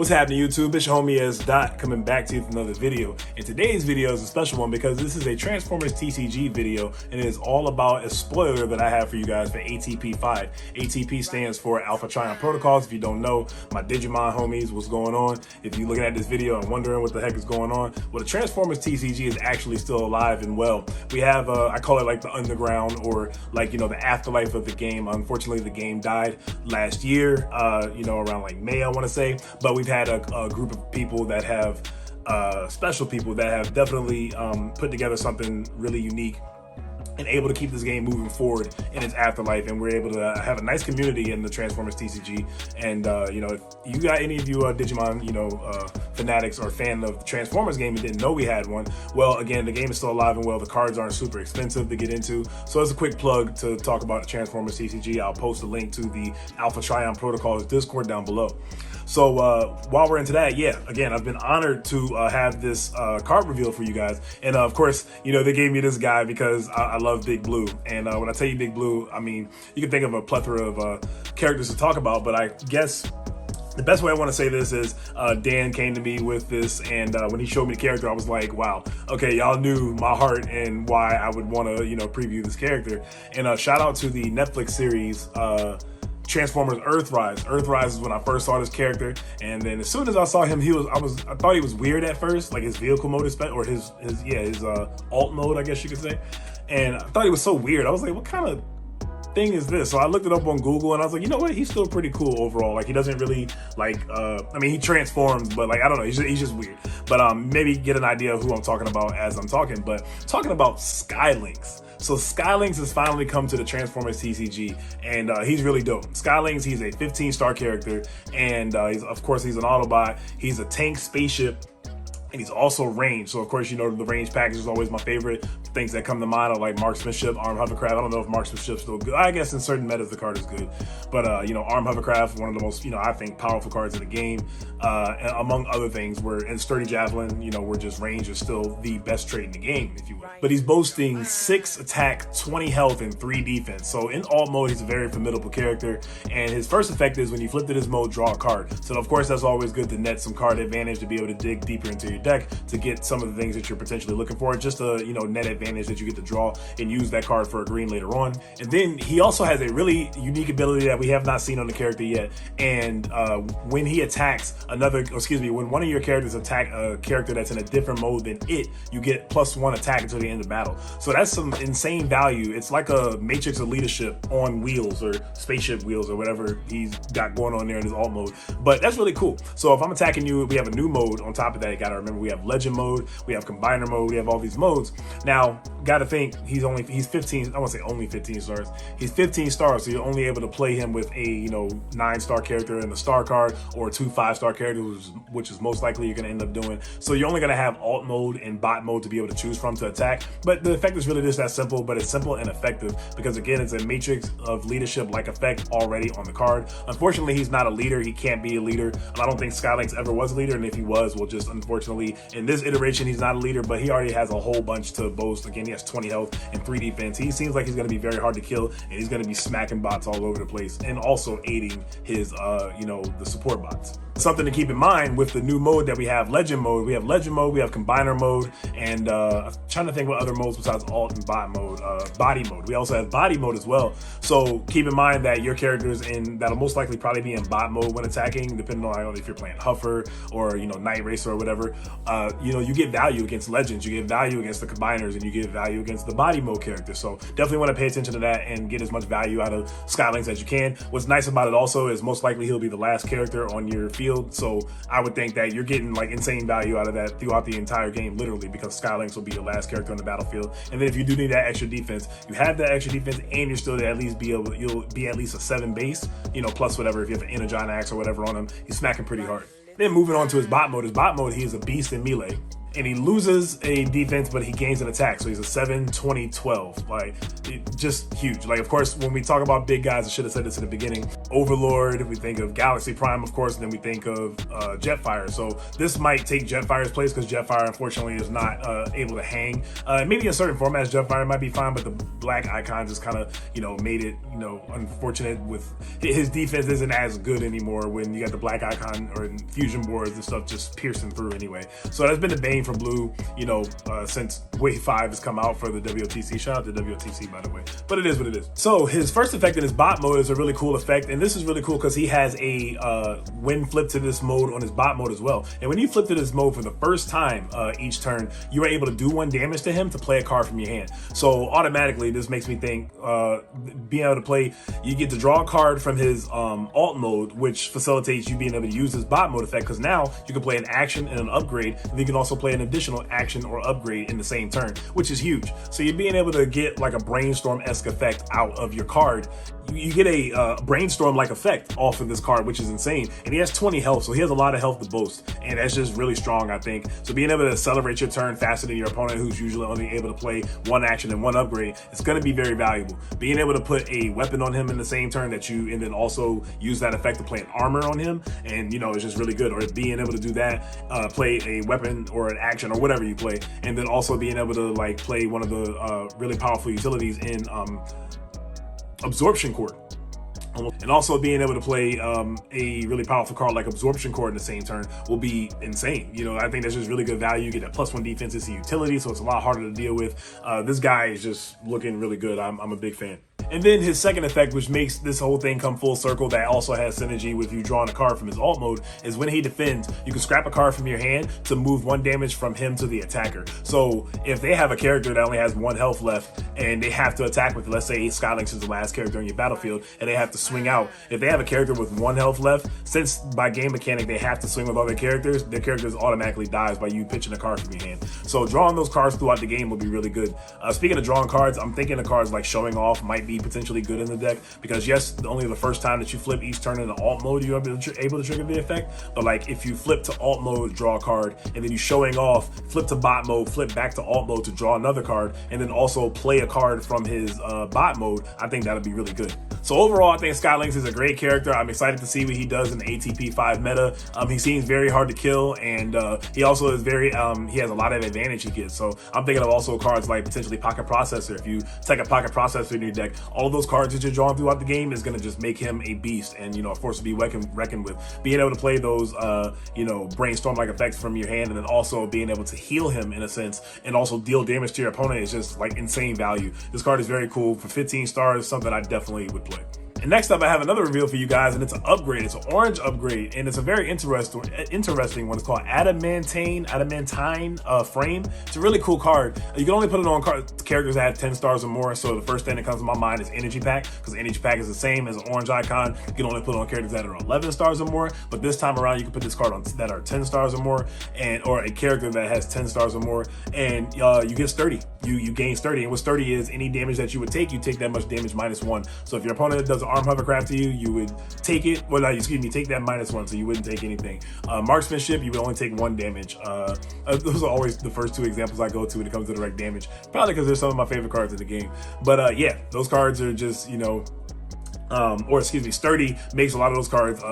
What's happening, YouTube? It's your homie S Dot coming back to you with another video. And today's video is a special one because this is a Transformers TCG video, and it is all about a spoiler that I have for you guys for ATP 5. ATP stands for Alpha Trion Protocols. If you don't know, my Digimon homies, what's going on? If you're looking at this video and wondering what the heck is going on, well, the Transformers TCG is actually still alive and well. We have, I call it like the underground, or like, you know, the afterlife of the game. Unfortunately, the game died last year, around like May, I want to say, but we've had a group of people that have, special people that have definitely put together something really unique and able to keep this game moving forward in its afterlife. And we're able to have a nice community in the Transformers TCG. And, if you got any of you Digimon, fanatics or fan of the Transformers game and didn't know we had one, well, again, the game is still alive and well. The cards aren't super expensive to get into. So as a quick plug to talk about the Transformers TCG, I'll post a link to the Alpha Trion Protocols Discord down below. So while we're into that, yeah, again, I've been honored to have this card reveal for you guys. And of course, they gave me this guy because I love Big Blue. And when I tell you Big Blue, I mean, you can think of a plethora of characters to talk about, but I guess the best way I want to say this is Dan came to me with this, and when he showed me the character, I was like, wow, okay, y'all knew my heart and why I would want to, preview this character. And shout out to the Netflix series, Transformers Earthrise. Earthrise is when I first saw this character, and then as soon as I saw him, I thought he was weird at first, like his vehicle mode or his alt mode, I guess you could say. And I thought he was so weird. I was like, what kind of thing is this? So I looked it up on Google, and I was like, you know what? He's still pretty cool overall. Like, he doesn't really he transforms, but like, I don't know, he's just weird. But maybe get an idea of who I'm talking about as I'm talking. But talking about Skylinks. So Skylinks has finally come to the Transformers TCG, and he's really dope. Skylinks, he's a 15-star character, and he's an Autobot. He's a tank spaceship, and he's also range. So of course, the range package is always my favorite. Things that come to mind are like marksmanship, arm hovercraft. I don't know if marksmanship's still good. I guess in certain metas the card is good, but arm hovercraft, one of the most I think powerful cards in the game, and among other things. Where in sturdy javelin, where just range is still the best trait in the game, if you will. But he's boasting 6 attack, 20 health, and 3 defense. So in alt mode, he's a very formidable character, and his first effect is when you flip to this mode, draw a card. So of course, that's always good to net some card advantage to be able to dig deeper into your deck to get some of the things that you're potentially looking for. Just a net advantage that you get to draw and use that card for a green later on. And then he also has a really unique ability that we have not seen on the character yet. And when he attacks when one of your characters attack a character that's in a different mode than it, you get +1 attack until the end of battle. So that's some insane value. It's like a Matrix of Leadership on wheels, or spaceship wheels, or whatever he's got going on there in his alt mode. But that's really cool. So if I'm attacking you, we have a new mode on top of that. You gotta remember, we have legend mode, we have combiner mode, we have all these modes. Now, gotta think he's 15, I won't say only 15 stars. He's 15 stars, so you're only able to play him with a 9-star character and a star card, or 2 5-star characters, which is most likely you're gonna end up doing. So you're only gonna have alt mode and bot mode to be able to choose from to attack. But the effect is really just that simple, but it's simple and effective because again, it's a Matrix of Leadership like effect already on the card. Unfortunately, he's not a leader. He can't be a leader. I don't think Skylinks ever was a leader, and if he was, well, just unfortunately in this iteration he's not a leader, but he already has a whole bunch to boast. Again, he has 20 health and 3 defense. He seems like he's going to be very hard to kill, and he's going to be smacking bots all over the place and also aiding his the support bots. Something to keep in mind with the new mode that we have, legend mode. We have legend mode, we have combiner mode, and I'm trying to think what other modes besides alt and bot mode. Body mode. We also have body mode as well. So keep in mind that your characters that'll most likely probably be in bot mode when attacking, depending on if you're playing Huffer or Night Racer or whatever. You get value against legends, you get value against the combiners, and you get value against the body mode characters. So definitely want to pay attention to that and get as much value out of Skylinks as you can. What's nice about it also is most likely he'll be the last character on your field. So I would think that you're getting like insane value out of that throughout the entire game, literally, because Skylinks will be your last character on the battlefield. And then if you do need that extra defense, you have that extra defense, and you're still at least you'll be at least a 7 base, plus whatever. If you have an Energon Axe or whatever on him, he's smacking pretty hard. Then moving on to his bot mode. His bot mode, he is a beast in melee. and he loses a defense, but he gains an attack. So he's a 7, 20, 12. Like, just huge. Like, of course, when we talk about big guys, I should have said this in the beginning. Overlord, we think of Galaxy Prime, of course, and then we think of Jetfire. So this might take Jetfire's place because Jetfire, unfortunately, is not able to hang. Maybe in certain formats, Jetfire might be fine, but the black icon just kind of, made it, unfortunate with his defense isn't as good anymore when you got the black icon or in fusion boards and stuff just piercing through anyway. So that's been the bane for blue, since Wave 5 has come out for the WOTC. Shout out to WOTC, by the way. But it is what it is. So his first effect in his bot mode is a really cool effect. And this is really cool because he has a when flip to this mode on his bot mode as well. And when you flip to this mode for the first time each turn, you are able to do 1 damage to him to play a card from your hand. So automatically, this makes me think being able to play, you get to draw a card from his alt mode, which facilitates you being able to use his bot mode effect, because now you can play an action and an upgrade, and you can also play an additional action or upgrade in the same turn, which is huge. So you're being able to get like a brainstorm-esque effect out of your card. You get a brainstorm-like effect off of this card, which is insane. And he has 20 health, so he has a lot of health to boast, and that's just really strong, I think. So being able to accelerate your turn faster than your opponent, who's usually only able to play 1 action and 1 upgrade, it's going to be very valuable. Being able to put a weapon on him in the same turn and then also use that effect to play an armor on him, and it's just really good. Or being able to do that, play a weapon or an action or whatever you play, and then also being able to like play one of the really powerful utilities in Absorption Cord. And also being able to play a really powerful card like Absorption Cord in the same turn will be insane. I think that's just really good value. You get that +1 defense, it's a utility, so it's a lot harder to deal with. This guy is just looking really good. I'm a big fan. And then his second effect, which makes this whole thing come full circle, that also has synergy with you drawing a card from his alt mode, is when he defends, you can scrap a card from your hand to move 1 damage from him to the attacker. So if they have a character that only has 1 health left and they have to attack with, let's say Skylinks is the last character in your battlefield, and they have to swing out. If they have a character with 1 health left, since by game mechanic they have to swing with other characters, their characters automatically dies by you pitching a card from your hand. So drawing those cards throughout the game will be really good. Speaking of drawing cards, I'm thinking of cards like Showing Off might be potentially good in the deck, because yes, only the first time that you flip each turn in the alt mode you're able to trigger the effect. But like if you flip to alt mode, draw a card, and then you Showing Off, flip to bot mode, flip back to alt mode to draw another card, and then also play a card from his bot mode, I think that'll be really good. So overall, I think Skylinks is a great character. I'm excited to see what he does in the ATP 5 meta. He seems very hard to kill, and he also is very, he has a lot of advantage he gets. So I'm thinking of also cards like potentially Pocket Processor. If you take a Pocket Processor in your deck, all of those cards that you're drawing throughout the game is going to just make him a beast, and a force to be reckoned with. Being able to play those, brainstorm-like effects from your hand, and then also being able to heal him in a sense, and also deal damage to your opponent is just like insane value. This card is very cool. For 15 stars, something I definitely would play. And next up, I have another reveal for you guys, and it's an upgrade. It's an orange upgrade, and it's a very interesting one. It's called Adamantine Frame. It's a really cool card. You can only put it on characters that have 10 stars or more. So the first thing that comes to my mind is Energy Pack, because Energy Pack is the same as an orange icon. You can only put it on characters that are 11 stars or more. But this time around, you can put this card on that are 10 stars or more, or a character that has 10 stars or more, and you get sturdy. You gain sturdy, and what sturdy is, any damage that you would take, you take that much damage -1. So if your opponent does an arm hovercraft to you, you would take it. Well, no, excuse me, take that -1, so you wouldn't take anything. Marksmanship, you would only take 1 damage. Those are always the first 2 examples I go to when it comes to direct damage, probably because they're some of my favorite cards in the game. But yeah, those cards are just, sturdy makes a lot of those cards,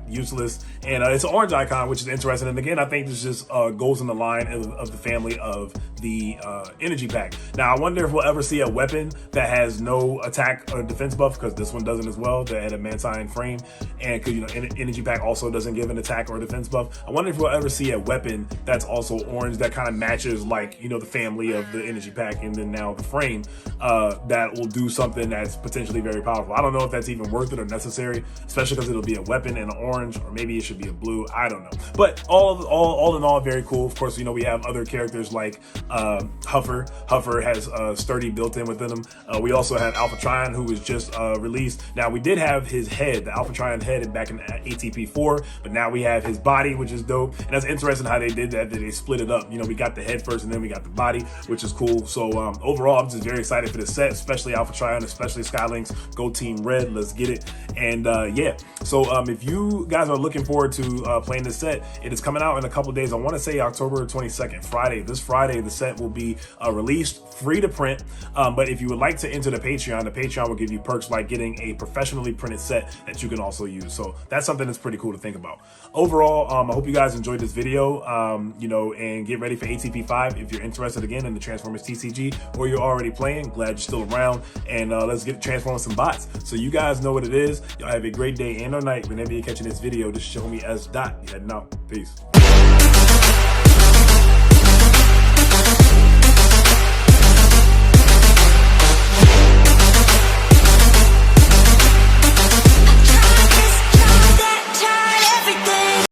useless. And it's an orange icon, which is interesting. And again, I think this just goes in the line of the family of the Energy Pack. Now, I wonder if we'll ever see a weapon that has no attack or defense buff, because this one doesn't as well, the Adamantine Frame. And because, Energy Pack also doesn't give an attack or defense buff. I wonder if we'll ever see a weapon that's also orange that kind of matches, like, the family of the Energy Pack, and then now the frame, that will do something that's potentially very powerful. I don't know if that's even worth it or necessary, especially because it'll be a weapon in an orange, or maybe it should be a blue. I don't know. But all in all, very cool. Of course, we have other characters like Huffer. Huffer has sturdy built in within him. We also have Alpha Trion, who was just released. Now, we did have his head, the Alpha Trion head, back in ATP 4, but now we have his body, which is dope. And that's interesting how they did that they split it up. We got the head first, and then we got the body, which is cool. So overall, I'm just very excited for this set, especially Alpha Trion, especially Skylinks. Go Team Red. red. Let's get it. And yeah, so if you guys are looking forward to playing this set, it is coming out in a couple days. I want to say October 22nd, Friday. This Friday, the set will be released, free to print. But if you would like to enter the Patreon will give you perks like getting a professionally printed set that you can also use. So that's something that's pretty cool to think about. Overall, I hope you guys enjoyed this video, you know, and get ready for ATP 5 if you're interested again in the Transformers TCG, or you're already playing. Glad you're still around, and let's get Transformers some bots. So you guys know what it is. Y'all have a great day and or night whenever you're catching this video. Just show me as Dot. You heading out. Peace.